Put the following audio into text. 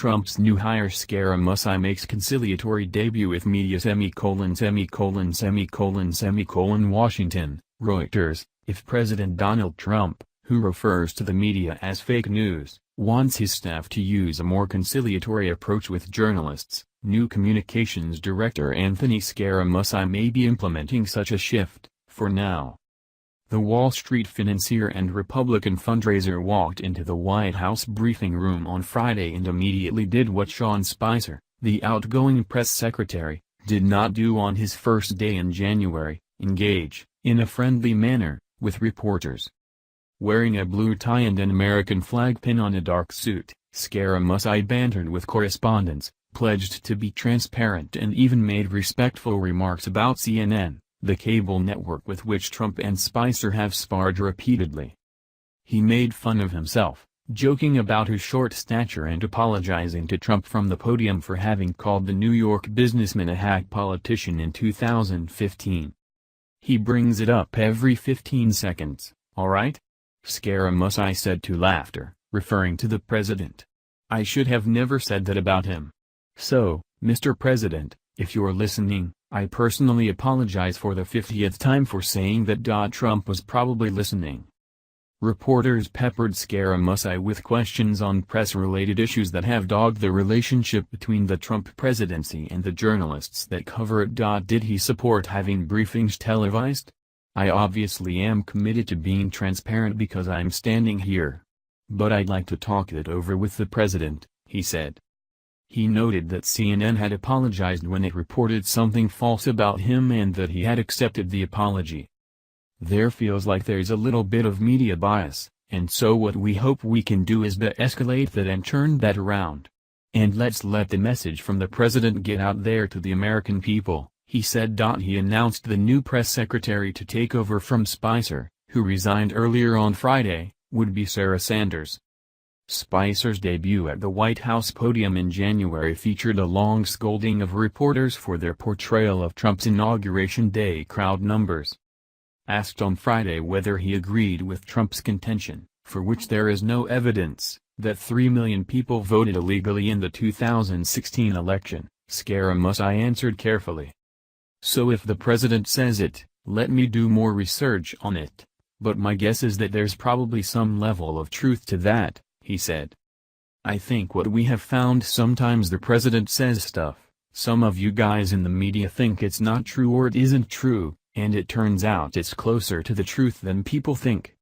Trump's new hire Scaramucci makes conciliatory debut with media Washington, Reuters. If President Donald Trump, who refers to the media as fake news, wants his staff to use a more conciliatory approach with journalists, new communications director Anthony Scaramucci may be implementing such a shift, for now. The Wall Street financier and Republican fundraiser walked into the White House briefing room on Friday and immediately did what Sean Spicer, the outgoing press secretary, did not do on his first day in January: engage, in a friendly manner, with reporters. Wearing a blue tie and an American flag pin on a dark suit, Scaramucci bantered with correspondents, pledged to be transparent and even made respectful remarks about CNN, the cable network with which Trump and Spicer have sparred repeatedly. He made fun of himself, joking about his short stature and apologizing to Trump from the podium for having called the New York businessman a hack politician in 2015. "He brings it up every 15 seconds, all right?" Scaramucci said to Laughter, referring to the president. "I should have never said that about him. So, Mr. President, if you're listening, I personally apologize for the 50th time for saying that. Trump was probably listening." Reporters peppered Scaramucci with questions on press-related issues that have dogged the relationship between the Trump presidency and the journalists that cover it. Did he support having briefings televised? "I obviously am committed to being transparent because I'm standing here. But I'd like to talk it over with the president," he said. He noted that CNN had apologized when it reported something false about him and that he had accepted the apology. "There feels like there's a little bit of media bias, and so what we hope we can do is de-escalate that and turn that around. And let's let the message from the president get out there to the American people," he said. He announced the new press secretary to take over from Spicer, who resigned earlier on Friday, would be Sarah Sanders. Spicer's debut at the White House podium in January featured a long scolding of reporters for their portrayal of Trump's Inauguration Day crowd numbers. Asked on Friday whether he agreed with Trump's contention, for which there is no evidence, that 3 million people voted illegally in the 2016 election, Scaramucci answered carefully. "So if the president says it, let me do more research on it. But my guess is that there's probably some level of truth to that," he said. "I think what we have found, sometimes the president says stuff, some of you guys in the media think it's not true or it isn't true, and it turns out it's closer to the truth than people think.